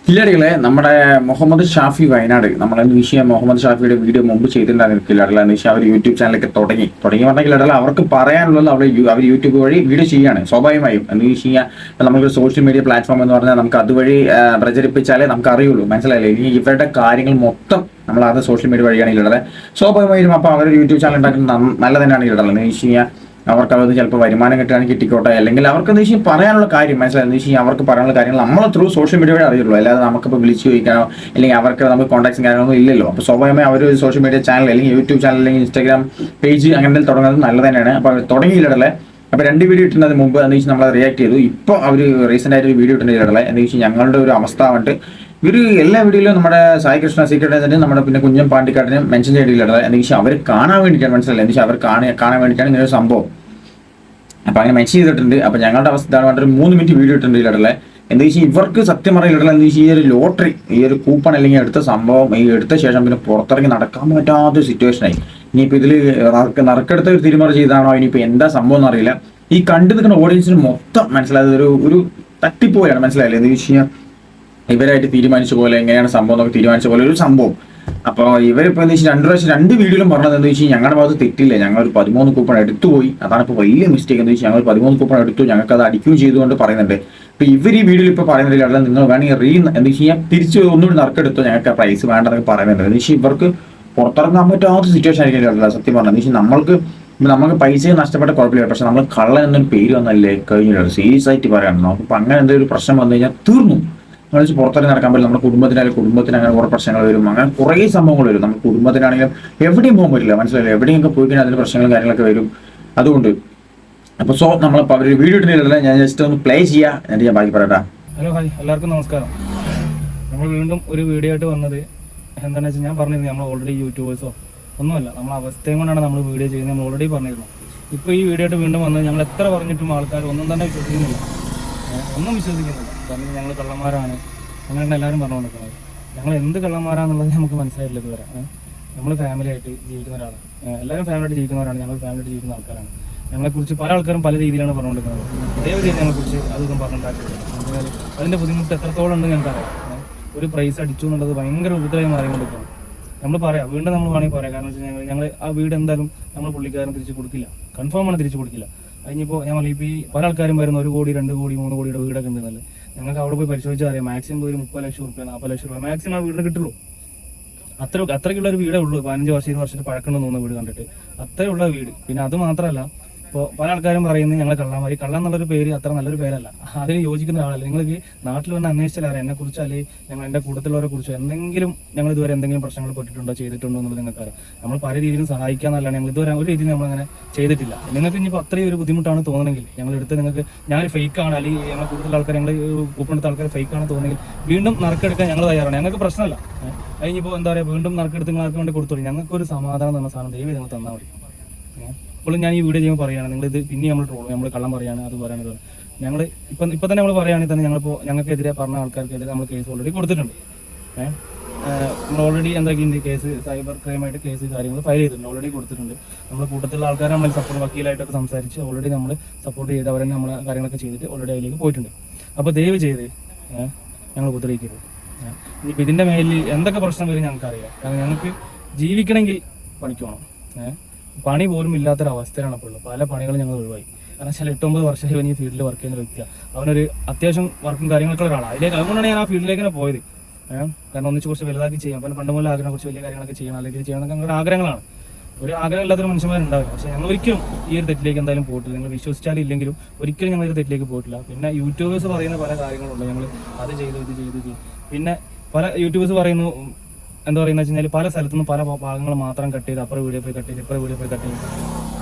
കില്ലാടികളെ നമ്മുടെ മുഹമ്മദ് ഷാഫി വയനാട് നമ്മളെ വിഷയം മുഹമ്മദ് ഷാഫിയുടെ വീഡിയോ മുമ്പ് ചെയ്തിട്ടുണ്ടായിരുന്നു. കില്ലാടികളെ എന്ന് അവർ യൂട്യൂബ് ചാനലൊക്കെ തുടങ്ങി പറഞ്ഞ കില്ലാടികളെ അവർക്ക് പറയാനുള്ളത് അവർ യൂട്യൂബ് വഴി വീഡിയോ ചെയ്യാണ്. സ്വാഭാവികമായും എന്ന് വെച്ച് കഴിഞ്ഞാൽ നമുക്ക് സോഷ്യൽ മീഡിയ പ്ലാറ്റ്ഫോം എന്ന് പറഞ്ഞാൽ നമുക്ക് അതുവഴി പ്രചരിപ്പിച്ചാലേ നമുക്ക് അറിയുള്ളൂ. മനസ്സിലായില്ലേ? ഇനി ഇവരുടെ കാര്യങ്ങൾ മൊത്തം നമ്മൾ അത് സോഷ്യൽ മീഡിയ വഴിയാണ് ഇല്ലടലെ. സ്വാഭാവികമായും അപ്പോൾ അവർ യൂട്യൂബ് ചാനൽ ഉണ്ടാക്കുന്നത് നല്ല തന്നെയാണ് ഇല്ലടലെ. എന്ന് വെച്ച് കഴിഞ്ഞാൽ അവർക്ക് അത് ചിലപ്പോൾ വരുമാനം കിട്ടുകയാണെങ്കിൽ കിട്ടിക്കോട്ടെ, അല്ലെങ്കിൽ അവർക്ക് എന്താ വെച്ചാൽ പറയാനുള്ള കാര്യം മനസ്സിലായി. എന്ന് വെച്ചാൽ അവർക്ക് പറയാനുള്ള കാര്യങ്ങൾ നമ്മൾ ത്രൂ സോഷ്യൽ മീഡിയ വഴി അറിയുള്ളൂ. അല്ലാതെ നമുക്കിപ്പോൾ വിളിച്ച് ചോദിക്കാനോ അല്ലെങ്കിൽ അവർക്ക് നമുക്ക് കോൺടാക്ട്സും കാര്യങ്ങളൊന്നും ഇല്ലല്ലോ. അപ്പോൾ സ്വാഭാവികമായി അവർ സോഷ്യൽ മീഡിയ ചാനൽ അല്ലെങ്കിൽ യൂട്യൂബ് ചാനൽ അല്ലെങ്കിൽ ഇൻസ്റ്റാഗ്രാം പേജ് അങ്ങനെ തുടങ്ങുന്നത് നല്ല തന്നെയാണ്. അപ്പോൾ തുടങ്ങിയില്ലടലെ. അപ്പോൾ 2 വീഡിയോ ഇട്ടുന്നത് മുമ്പ് എന്ന് വെച്ചാൽ നമ്മൾ റിയാക്ട് ചെയ്തു. ഇപ്പോൾ അവർ റീസെൻ്റ് ആയിട്ട് ഒരു വീഡിയോ ഇട്ടുന്നില്ലടലെ. എന്ന് വെച്ചാൽ ഞങ്ങളുടെ ഒരു അവസ്ഥ വന്നിട്ട് ഇവർ എല്ലാ വീഡിയോയിലും നമ്മുടെ സായി കൃഷ്ണ സീക്രട്ട് തന്നെ നമ്മുടെ പിന്നെ കുഞ്ഞൻ പാണ്ടിക്കാട്ടിനെ മെൻഷൻ ചെയ്തില്ലടലെ. എന്ന് വെച്ചാൽ അവർ കാണാൻ വേണ്ടിയിട്ടാണ്. മനസ്സിലായി? എന്ന് വെച്ചാൽ അവർ കാണാൻ വേണ്ടിയിട്ടാണ് ഇങ്ങനെ ഒരു സംഭവം. അപ്പോൾ അങ്ങനെ മെൻഷൻ ചെയ്തിട്ടുണ്ട്. അപ്പോൾ ഞങ്ങളുടെ അവസ്ഥ ഇതാണ്. ഒരു 3 മിനിറ്റ് വീഡിയോ ഇട്ടുണ്ട് ഇല്ലടലെ. എന്താ വെച്ചാൽ ഇവർക്ക് സത്യം പറയില്ലടലെ. എന്താ വെച്ചാൽ ഈ ഒരു ലോട്ടറി, ഈ ഒരു കൂപ്പൺ അല്ലെങ്കിൽ എടുത്ത സംഭവം ഈ എടുത്ത ശേഷം പിന്നെ പുറത്തിറങ്ങി നടക്കാൻ പറ്റാത്ത സിറ്റുവേഷനായി. ഇനിയിപ്പോൾ ഇതിൽ നറുക്കെടുത്ത ഒരു തിരിമറി ചെയ്താണോ ഇനിയിപ്പോൾ എന്താ സംഭവം എന്നറിയില്ല. ഈ കണ്ടു നിൽക്കുന്ന ഓഡിയൻസിന് മൊത്തം മനസ്സിലായത് ഒരു തട്ടിപ്പോയാണ്. മനസ്സിലായില്ലേ? എന്ന് വെച്ച് കഴിഞ്ഞാൽ ഇവരായിട്ട് തീരുമാനിച്ച പോലെ എങ്ങനെയാണ് സംഭവം എന്നൊക്കെ തീരുമാനിച്ച പോലെ ഒരു സംഭവം. അപ്പോൾ ഇവരിപ്പോൾ എന്താ വെച്ചാൽ 2 വീഡിയോയിലും പറഞ്ഞത് എന്താ വെച്ചാൽ ഞങ്ങളുടെ ഭാഗത്ത് തെറ്റില്ല, ഞങ്ങൾ ഒരു 13 കൂപ്പൺ എടുത്തുപോയി, അതാണ് ഇപ്പോൾ വലിയ മിസ്റ്റേക്ക്. എന്താ വെച്ചാൽ ഞങ്ങൾ 13 കൂപ്പൺ എടുത്തു, ഞങ്ങൾക്ക് അത് അടിക്കുകയും ചെയ്തുകൊണ്ട് പറയുന്നുണ്ട്. അപ്പോൾ ഇവർ ഈ വീഡിയോയിൽ ഇപ്പോൾ പറയുന്നില്ല, അല്ല നിങ്ങൾ വേണമെങ്കിൽ എന്താ വെച്ച് കഴിഞ്ഞാൽ തിരിച്ച് ഒന്നുകൂടി നറുക്കെടുത്തോ, ഞങ്ങൾക്ക് ആ പ്രൈസ് വേണ്ടെന്നൊക്കെ പറയുന്നുണ്ട്. എന്ന് വെച്ചാൽ ഇവർക്ക് പുറത്തിറങ്ങാൻ പറ്റാത്ത സിറ്റുവേഷൻ ആയിരിക്കില്ല സത്യം പറഞ്ഞത്. എന്ന് വെച്ചാൽ നമുക്ക് പൈസ നഷ്ടപ്പെട്ട കുഴപ്പമില്ല, പക്ഷെ നമ്മൾ കള്ളൻ എന്നൊരു പേര് വന്നല്ലേ കഴിഞ്ഞില്ല. സീരിയസ് ആയിട്ട് പറയണം. നമുക്കിപ്പോൾ അങ്ങനെ എന്തെങ്കിലും പ്രശ്നം വന്നു കഴിഞ്ഞാൽ തീർന്നു. നമ്മൾ പുറത്തിറങ്ങി നടക്കാൻ പറ്റില്ല. നമ്മുടെ കുടുംബത്തിന് അങ്ങനെ കുറേ പ്രശ്നങ്ങൾ വരും. അങ്ങനെ കുറേ സംഭവങ്ങൾ വരും. നമുക്ക് കുടുംബത്തിനാണെങ്കിലും എവിടെയും പോകാൻ പറ്റില്ല. മനസ്സിലായില്ല? എവിടെയൊക്കെ പോയി കഴിഞ്ഞാൽ അതിന് പ്രശ്നങ്ങളും കാര്യങ്ങളൊക്കെ വരും. അതുകൊണ്ട് അപ്പോൾ നമ്മളിപ്പോൾ അവർ വീഡിയോ ഇടുന്നില്ല, ഞാൻ ജസ്റ്റ് ഒന്ന് പ്ലേ ചെയ്യാം, എന്നിട്ട് ഞാൻ ബാക്കി പറയട്ടാ. ഹലോ ഹായ്, എല്ലാവർക്കും നമസ്കാരം. നമ്മൾ വീണ്ടും ഒരു വീഡിയോ ആയിട്ട് വന്നത് എന്താണെന്ന് വെച്ചാൽ ഞാൻ പറഞ്ഞിരുന്നു നമ്മൾ ഓൾറെഡി യൂട്യൂബേഴ്സോ ഒന്നുമല്ല, നമ്മൾ അവസ്ഥയും കൊണ്ടാണ് നമ്മൾ വീഡിയോ ചെയ്യുന്നത്. നമ്മൾ ഓൾറെഡി പറഞ്ഞിരുന്നു. ഇപ്പോൾ ഈ വീഡിയോ ആയിട്ട് വീണ്ടും വന്നത് ഞങ്ങൾ എത്ര പറഞ്ഞിട്ടും ആൾക്കാർ ഒന്നും തന്നെ വിശ്വസിക്കുന്നില്ല. ഒന്നും വിശ്വസിക്കുന്നില്ല. കാരണം ഞങ്ങൾ കള്ളന്മാരാണ് അങ്ങനെയാണ് എല്ലാവരും പറഞ്ഞുകൊണ്ടിരിക്കുന്നത്. ഞങ്ങൾ എന്ത് കള്ളന്മാരാന്നുള്ളത് നമുക്ക് മനസ്സിലായിട്ടില്ല ഇതുവരെ. നമ്മൾ ഫാമിലി ആയിട്ട് ജീവിക്കുന്ന ഒരാളാണ്. എല്ലാവരും ഫാമിലി ആയിട്ട് ജീവിക്കുന്നവരാണ്. ഞങ്ങൾ ഫാമിലി ആയിട്ട് ജീവിക്കുന്ന ആൾക്കാരാണ്. ഞങ്ങളെക്കുറിച്ച് പല ആൾക്കാരും പല രീതിയിലാണ് പറഞ്ഞുകൊണ്ടിരിക്കുന്നത്. അതേപോലെ ഞങ്ങളെക്കുറിച്ച് അതൊന്നും പറഞ്ഞിട്ടുണ്ടാക്കില്ല. അതിൻ്റെ ബുദ്ധിമുട്ട് എത്രത്തോളം ഉണ്ട് ഞങ്ങൾക്കറിയാം. ഒരു പ്രൈസ് അടിച്ചു എന്നുള്ളത് ഭയങ്കര ഉപദ്രവമായി മാറിക്കൊണ്ടിരിക്കുകയാണ്. നമ്മൾ പറയാം, വീണ്ടും നമ്മൾ വേണമെങ്കിൽ പറയാം. കാരണം വെച്ച് കഴിഞ്ഞാൽ ഞങ്ങൾ ആ വീട് എന്തായാലും നമ്മൾ പുള്ളിക്കാരൻ തിരിച്ച് കൊടുക്കില്ല. കൺഫേമാണ് തിരിച്ച് കൊടുക്കില്ല. കഴിഞ്ഞപ്പോൾ ഞാൻ ഇപ്പോൾ ഈ പല ആൾക്കാരും വരുന്ന 1 കോടി 2 കോടി 3 കോടിയുടെ വീടൊക്കെ ഉണ്ടെന്നല്ലേ. ഞങ്ങൾക്ക് അവിടെ പോയി പരിശോധിച്ചാൽ അറിയാം. മാക്സിമം ഒരു 30 ലക്ഷം രൂപ 40 ലക്ഷം രൂപ മാക്സിമം ആ വീടിന് കിട്ടുള്ളൂ. അത്രയ്ക്കുള്ള ഒരു വീടേ ഉള്ളൂ. 15 വർഷം 20 വർഷത്തിൽ പഴക്കണമെന്ന് തോന്നുന്ന വീട് കണ്ടിട്ട് അത്രയുള്ള വീട്. പിന്നെ അത് മാത്രമല്ല, ഇപ്പോൾ പല ആൾക്കാരും പറയുന്നത് ഞങ്ങൾ കള്ളന്മാരി. കള്ളം എന്നുള്ളൊരു പേര് അത്ര നല്ലൊരു പേരല്ല. അതിന് യോജിക്കുന്ന ആളല്ല. നിങ്ങൾക്ക് നാട്ടിൽ വന്ന് അന്വേഷിച്ചാൽ അറിയാം എന്നെക്കുറിച്ച്, അല്ലെങ്കിൽ ഞങ്ങൾ എൻ്റെ കൂട്ടത്തിലുള്ളവരെ കുറിച്ചോ എന്തെങ്കിലും ഞങ്ങൾ ഇതുവരെ എന്തെങ്കിലും പ്രശ്നങ്ങൾ പെട്ടിട്ടുണ്ടോ ചെയ്തിട്ടുണ്ടോ എന്നുള്ളത് നിങ്ങൾക്കറിയാം. നമ്മൾ പല രീതിയിലും സഹായിക്കാന്നല്ലാണ്ട് ഞങ്ങൾ ഇതുവരെ ഒരു രീതിയിൽ നമ്മളങ്ങനെ ചെയ്തിട്ടില്ല. നിങ്ങൾക്ക് ഇനിയിപ്പോൾ അത്രയും ഒരു ബുദ്ധിമുട്ടാണ് തോന്നുന്നെങ്കിൽ ഞങ്ങളെടുത്ത് നിങ്ങൾക്ക് ഞാൻ ഫേക്കാണ്, അല്ലെങ്കിൽ ഞങ്ങൾ കൂടുതൽ ആൾക്കാർ ഞങ്ങൾ കൂപ്പെടുത്ത ആൾക്കാർ ഫേക്കാണ് തോന്നുന്നെങ്കിൽ വീണ്ടും നറുക്കെടുക്കാൻ ഞങ്ങൾ തയ്യാറാണ്. ഞങ്ങൾക്ക് പ്രശ്നമല്ല. കഴിഞ്ഞിപ്പോൾ എന്താ പറയുക, വീണ്ടും നറുക്കെടുത്ത് നിങ്ങൾക്ക് വേണ്ടി കൊടുത്തോളൂ. ഞങ്ങൾക്കൊരു സമാധാനം തന്ന സാധനം ദൈവം നിങ്ങൾ തന്നാൽ മതി. ഇപ്പോഴും ഞാൻ ഈ വീഡിയോ ചെയ്യുമ്പോൾ പറയുകയാണ്, നിങ്ങളിത് പിന്നെ നമ്മൾ ട്രോളും, നമ്മൾ കള്ളം പറയാണ്, അത് പറയുന്നത് ഞങ്ങൾ ഇപ്പം തന്നെ നമ്മൾ പറയുകയാണെങ്കിൽ തന്നെ ഞങ്ങൾക്കെതിരെ പറഞ്ഞ ആൾക്കാർക്കെതിരെ നമ്മൾ കേസ് ഓൾറെഡി കൊടുത്തിട്ടുണ്ട്. നമ്മൾ ഓൾറെഡി എന്തൊക്കെയുണ്ട് കേസ്, സൈബർ ക്രൈമായിട്ട് കേസ് കാര്യങ്ങൾ ഫയൽ ചെയ്തിട്ടുണ്ട്, ഓൾറെഡി കൊടുത്തിട്ടുണ്ട്. നമ്മൾ കൂട്ടത്തിലുള്ള ആൾക്കാരെ നമ്മൾ സപ്പോർട്ട് വക്കീലായിട്ടൊക്കെ സംസാരിച്ച് ഓൾറെഡി നമ്മൾ സപ്പോർട്ട് ചെയ്ത് അവരെ നമ്മൾ കാര്യങ്ങളൊക്കെ ചെയ്തിട്ട് ഓൾറെഡി അതിലേക്ക് പോയിട്ടുണ്ട്. അപ്പോൾ ദയവ് ചെയ്ത് ഞങ്ങൾ ഉപദ്രവിക്കരുത്. ഇനിയിപ്പോൾ ഇതിൻ്റെ മേലിൽ എന്തൊക്കെ പ്രശ്നം വരും ഞങ്ങൾക്കറിയാം. കാരണം ഞങ്ങൾക്ക് ജീവിക്കണമെങ്കിൽ പണിക്ക് പോകണം. പണി പോലും ഇല്ലാത്തൊരവസ്ഥയിലാണ് ഇപ്പോൾ ഉള്ളത്. പല പണികളും ഞങ്ങൾ ഒഴിവായി. കാരണം വെച്ചാൽ 8-9 വർഷമായി ഈ ഫീൽഡിൽ വർക്ക് ചെയ്യുന്ന വ്യക്തിയാണ്. അവനൊരു അത്യാവശ്യം വർക്കും കാര്യങ്ങളൊക്കെ ഒരാളാണ്. അതുകൊണ്ടാണ് ഞാൻ ആ ഫീൽഡിലേക്ക് പോയത്. കാരണം ഒന്നിച്ച് കുറച്ച് വലുതാക്കി ചെയ്യാം. അപ്പം പണ്ട് മുതൽ ആഗ്രഹം കുറച്ച് വലിയ കാര്യങ്ങളൊക്കെ ചെയ്യണം, അല്ലെങ്കിൽ ചെയ്യണമെന്നൊക്കെ ഞങ്ങളുടെ ആഗ്രഹങ്ങളാണ്. ഒരു ആഗ്രഹം ഇല്ലാത്തൊരു മനുഷ്യന്മാരുണ്ടാവില്ല. പക്ഷേ ഞങ്ങൾ ഒരിക്കലും ഈ ഒരു തെറ്റിലേക്ക് എന്തായാലും പോയിട്ടില്ല. നിങ്ങൾ വിശ്വസിച്ചാലും ഇല്ലെങ്കിലും ഒരിക്കലും ഞങ്ങൾ ഈ തെറ്റിലേക്ക് പോയിട്ടില്ല. പിന്നെ യൂട്യൂബേഴ്സ് പറയുന്ന പല കാര്യങ്ങളുണ്ട്, ഞങ്ങൾ അത് ചെയ്തു ഇത് ചെയ്തു. പിന്നെ പല യൂട്യൂബേഴ്സ് പറയുന്നു എന്താ പറയുന്നത് വെച്ച് കഴിഞ്ഞാൽ പല സ്ഥലത്തുനിന്നും പല ഭാഗങ്ങൾ മാത്രം കട്ട് ചെയ്ത് അപ്പുറം വീഡിയോ പോയി കട്ട് ചെയ്ത് ഇപ്പുറം വീഡിയോ പോയി കട്ട് ചെയ്ത്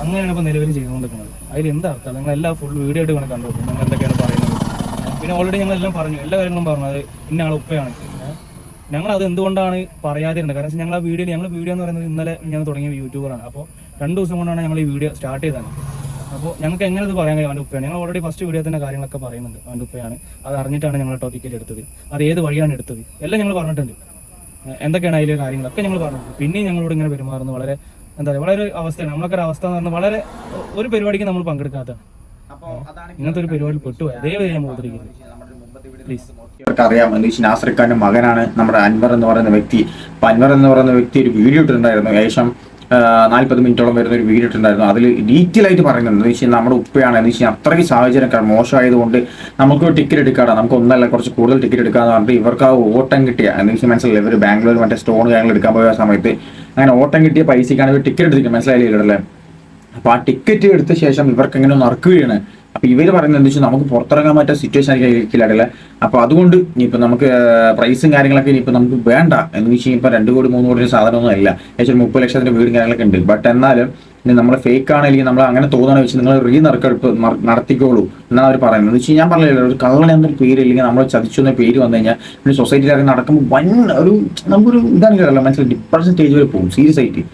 അങ്ങനെയാണ് ഇപ്പോൾ നിലവിൽ ചെയ്തുകൊണ്ടിരിക്കുന്നത്. അതിൽ എന്താ അർത്ഥം? നിങ്ങൾ എല്ലാ ഫുൾ വീഡിയോ ആയിട്ട് വേണം കണ്ടു നിങ്ങൾ എന്തൊക്കെയാണ് പറയുന്നത്. പിന്നെ ഓൾറെഡി ഞങ്ങളെല്ലാം പറഞ്ഞു, എല്ലാ കാര്യങ്ങളും പറഞ്ഞു. അത് ഇന്ന ആൾ ഉപ്പയാണ്. ഞങ്ങളത് എന്തുകൊണ്ടാണ് പറയാതിരുന്നത്? കാരണം ഞങ്ങൾ വീഡിയോ എന്ന് പറയുന്നത് ഇന്നലെ ഞാൻ തുടങ്ങിയ യൂട്യൂബറാണ്. അപ്പോൾ 2 ദിവസം കൊണ്ടാണ് ഞങ്ങൾ ഈ വീഡിയോ സ്റ്റാർട്ട് ചെയ്തത്. അപ്പോൾ ഞങ്ങൾക്ക് എങ്ങനെ ഇത് പറയാൻ കഴിയും? അവൻ്റെ ഉപ്പയാണ്. ഞങ്ങൾ ഓൾറെഡി ഫസ്റ്റ് വീഡിയോ തന്നെ കാര്യങ്ങളൊക്കെ പറയുന്നുണ്ട്. അവൻ്റെ ഉപ്പയാണ്. അത് അറിഞ്ഞിട്ടാണ് ഞങ്ങൾ ടോപ്പിക്കൽ എടുത്തത്. അത് ഏത് വഴിയാണ് എടുത്തത് എല്ലാം ഞങ്ങൾ പറഞ്ഞിട്ടുണ്ട്. എന്തൊക്കെയാണ് അതിലെ കാര്യങ്ങളൊക്കെ ഞങ്ങൾ പറഞ്ഞു. പിന്നെയും ഞങ്ങളോട് ഇങ്ങനെ പെരുമാറുന്നത് വളരെ എന്താ പറയുക, വളരെ അവസ്ഥയാണ്. നമ്മളൊക്കെ ഒരു അവസ്ഥ എന്ന് പറഞ്ഞാൽ വളരെ ഒരു പരിപാടിക്ക് നമ്മൾ പങ്കെടുക്കാത്തതാണ്. ഇങ്ങനത്തെ ഒരു പരിപാടി പെട്ടുപോയി. ദയവായി ഞാൻ ഉപദ്രവിക്കരുത് പ്ലീസ്. അറിയാം എന്ന് വെച്ചാൽ നാസർ ഖാന്റെ മകനാണ് നമ്മുടെ അൻവർ എന്ന് പറയുന്ന വ്യക്തി. അപ്പൊ അൻവർ എന്ന് പറയുന്ന വ്യക്തി ഒരു വീഡിയോ ഇട്ടിട്ടുണ്ടായിരുന്നു, ഏകദേശം 40 മിനിറ്റോളം വരുന്ന ഒരു വീഡിയോ ഇട്ടിട്ടുണ്ടായിരുന്നു. അതിൽ ഡീറ്റെയിൽ ആയിട്ട് പറയുന്നുണ്ട് എന്ന് വെച്ചാൽ നമ്മുടെ ഉപ്പയാണ് എന്ന് വെച്ചാൽ അത്രയ്ക്ക് സാഹചര്യം മോശമായതുകൊണ്ട് നമുക്ക് ടിക്കറ്റ് എടുക്കാടാ, നമുക്ക് ഒന്നല്ല കുറച്ച് കൂടുതൽ ടിക്കറ്റ് എടുക്കാന്ന് പറഞ്ഞിട്ട് ഇവർക്ക് ആ ഓട്ടം കിട്ടിയ എന്ന് വെച്ചാൽ മനസ്സിലായില്ല, ഇവർ ബാംഗ്ലൂർ മറ്റേ സ്റ്റോൺ കാര്യങ്ങൾ എടുക്കാൻ പോയ സമയത്ത് അങ്ങനെ ഓട്ടം കിട്ടിയ പൈസക്കാണ് ഇവർ ടിക്കറ്റ് എടുത്തിരിക്കുക, മനസ്സിലായില്ലേ? അപ്പൊ ആ ടിക്കറ്റ് എടുത്ത ശേഷം ഇവർക്ക് എങ്ങനെ നറുക്കുകയാണ്. അപ്പൊ ഇവര് പറയുന്നത് എന്താ വെച്ചാൽ നമുക്ക് പുറത്തിറങ്ങാൻ പറ്റുന്ന സിറ്റുവേഷൻ ആയിരിക്കില്ല. അപ്പൊ അതുകൊണ്ട് ഇനിയിപ്പോ നമുക്ക് പ്രൈസും കാര്യങ്ങളൊക്കെ ഇനിയിപ്പോ നമുക്ക് വേണ്ട എന്ന് വെച്ചാൽ ഇപ്പൊ 2 കോടി 3 കോടി സാധനമൊന്നും അല്ല, ഏകദേശം 30 ലക്ഷത്തിന്റെ വീടും കാര്യങ്ങളൊക്കെ ഉണ്ട്. ബട്ട് എന്നാലും നമ്മൾ ഫേക്ക് ആണെങ്കിൽ നമ്മൾ അങ്ങനെ തോന്നണ വെച്ച് നിങ്ങൾ നറുക്കെടുപ്പ് നടത്തിക്കോളൂ എന്നാണ് അവർ പറയുന്നത്. എന്ന് വെച്ചാൽ ഞാൻ പറഞ്ഞില്ല, ഒരു കള്ളൻ എന്നൊരു പേര് ഇല്ലെങ്കിൽ നമ്മൾ ചതിച്ചു എന്ന പേര് വന്നു കഴിഞ്ഞാൽ പിന്നെ സൊസൈറ്റിയിൽ ഇറങ്ങി നടക്കുമ്പോൾ നമുക്കൊരു ഇതാണ് മനസ്സിലായി ഡിപ്രഷൻ സ്റ്റേജ് വരെ പോകും സീരിയസ് ആയിട്ട്.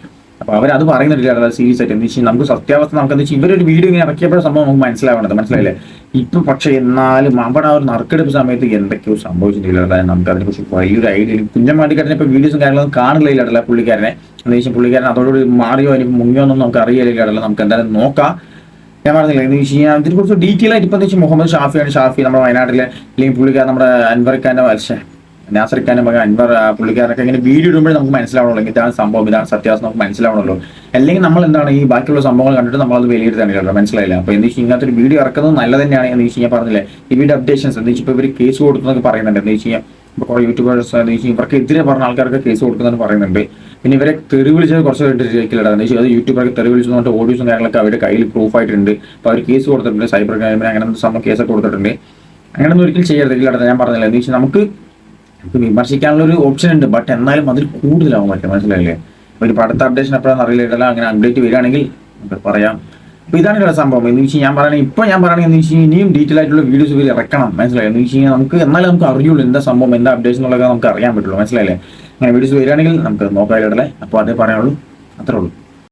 അപ്പൊ അവരത് പറയുന്നില്ല സീരിയസ് ആയിട്ട്. എന്ന് വെച്ചാൽ നമുക്ക് സത്യാവസ്ഥ നമുക്ക് എന്താ വെച്ചാൽ ഇവരൊരു വീഡിയോ ഇങ്ങനെ ഇറക്കിയപ്പോഴും സംഭവം നമുക്ക് മനസ്സിലായില്ലേ? ഇപ്പൊ പക്ഷെ എന്നാലും അവിടെ ആ ഒരു നറുക്കെടുപ്പ് സമയത്ത് എന്തൊക്കെയോ സംഭവിച്ചിട്ടില്ല. നമുക്ക് അതിനെക്കുറിച്ച് വലിയൊരു ഐഡിയ കുഞ്ഞമ്മാടിക്കാരനെ ഇപ്പൊ വീഡിയോസും കാര്യങ്ങളൊന്നും കാണില്ല പുള്ളിക്കാരനെ. എന്ന് വെച്ചാൽ പുള്ളിക്കാരൻ അതോടുകൂടി മാറിയോ എനിക്ക് മുങ്ങിയോ ഒന്നും നമുക്ക് അറിയില്ല. നമുക്ക് എന്തായാലും നോക്കാം. ഞാൻ പറഞ്ഞില്ല എന്ന് വെച്ച് കഴിഞ്ഞാൽ ഇതിനെക്കുറിച്ച് ഡീറ്റെയിൽ ആയിട്ട് ഇപ്പൊ എന്താ വെച്ചാൽ മുഹമ്മദ് ഷാഫി നമ്മുടെ വയനാട്ടിലെ അല്ലെങ്കിൽ പുള്ളിക്കാരൻ നമ്മുടെ അൻവർ ഖാന്റെ നാസർ ഖാന്റെ മകൻ അൻവർ പുള്ളിക്കാരനൊക്കെ ഇങ്ങനെ വീഡിയോ ഇടുമ്പോഴേ നമുക്ക് മനസ്സിലാവണല്ലോ ഇതാണ് സംഭവം, ഇതാണ് സത്യാവസ്ഥ നമുക്ക് മനസ്സിലാവണല്ലോ. അല്ലെങ്കിൽ നമ്മൾ എന്താണ് ഈ ബാക്കിയുള്ള സംഭവങ്ങൾ കണ്ടിട്ട് നമ്മളത് വിലയിരുത്താനില്ല, മനസ്സിലായില്ല? അപ്പൊ എന്ന് വെച്ചാൽ ഇങ്ങനത്തെ ഒരു വീഡിയോ ഇറക്കുന്നത് നല്ല തന്നെയാണ് എന്ന് വെച്ച് കഴിഞ്ഞാൽ പറഞ്ഞില്ലേ ഈ വീഡിയോ അപ്ഡേഷൻസ് എന്ന് വെച്ചാൽ ഇപ്പൊ ഇവർ കേസ് കൊടുക്കുന്നതൊക്കെ പറയുന്നുണ്ട്. എന്ന് വെച്ച് കഴിഞ്ഞാൽ ഇപ്പൊ കുറെ യൂട്യൂബേഴ്സ് എന്ന് വെച്ചാൽ ഇവർക്ക് എതിരെ പറഞ്ഞ ആൾക്കാർക്ക് കേസ് കൊടുക്കുന്നതെന്ന് പറയുന്നുണ്ട്. പിന്നെ ഇവരെ തെറി വിളിച്ചത് കുറച്ച് കേട്ടില്ല എന്ന് വെച്ചാൽ അത് യൂട്യൂബർക്ക് തെറി വിളിച്ചു പറഞ്ഞിട്ട് ഓഡിയോസും കാര്യങ്ങളൊക്കെ അവരുടെ കയ്യിൽ പ്രൂഫ് ആയിട്ടുണ്ട്. അപ്പൊ അവർ കേസ് കൊടുത്തിട്ടുണ്ട്, സൈബർ ക്രൈമിന് അങ്ങനെ സംഭവം കേസൊക്കെ കൊടുത്തിട്ടുണ്ട്. അങ്ങനെയൊന്നും ഒരിക്കലും ചെയ്യരുത്. ഞാൻ പറഞ്ഞില്ല എന്ന് വെച്ചാൽ നമുക്ക് വിമർശിക്കാനുള്ള ഒരു ഓപ്ഷൻ ഉണ്ട്, ബട്ട് എന്നാലും അതിൽ കൂടുതലാവാൻ പറ്റും, മനസ്സിലായില്ലേ? ഒരു അടുത്ത അപ്ഡേഷൻ എപ്പോഴാണെന്ന് അറിയില്ല. അങ്ങനെ അപ്ഡേറ്റ് വരികയാണെങ്കിൽ നമുക്ക് പറയാം. അപ്പൊ ഇതാണ് സംഭവം എന്ന് വെച്ചാൽ ഞാൻ പറയുകയാണെങ്കിൽ എന്ന് വെച്ചാൽ ഇനിയും ഡീറ്റെയിൽ ആയിട്ടുള്ള വീഡിയോസ് ഇവർ ഇറക്കണം, മനസ്സിലായി? എന്ന് വെച്ച് കഴിഞ്ഞാൽ എന്നാലും നമുക്ക് അറിയുള്ളൂ എന്താ സംഭവം, എന്താ അപ്ഡേഷൻ എന്നുള്ളത് നമുക്ക് അറിയാൻ പറ്റുള്ളൂ, മനസ്സിലായില്ലേ? അങ്ങനെ വീഡിയോസ് വരികയാണെങ്കിൽ നമുക്ക് നോക്കാനിടല്ലേ. അപ്പോൾ അതേ പറയാനുള്ളൂ, അത്രേ ഉള്ളൂ.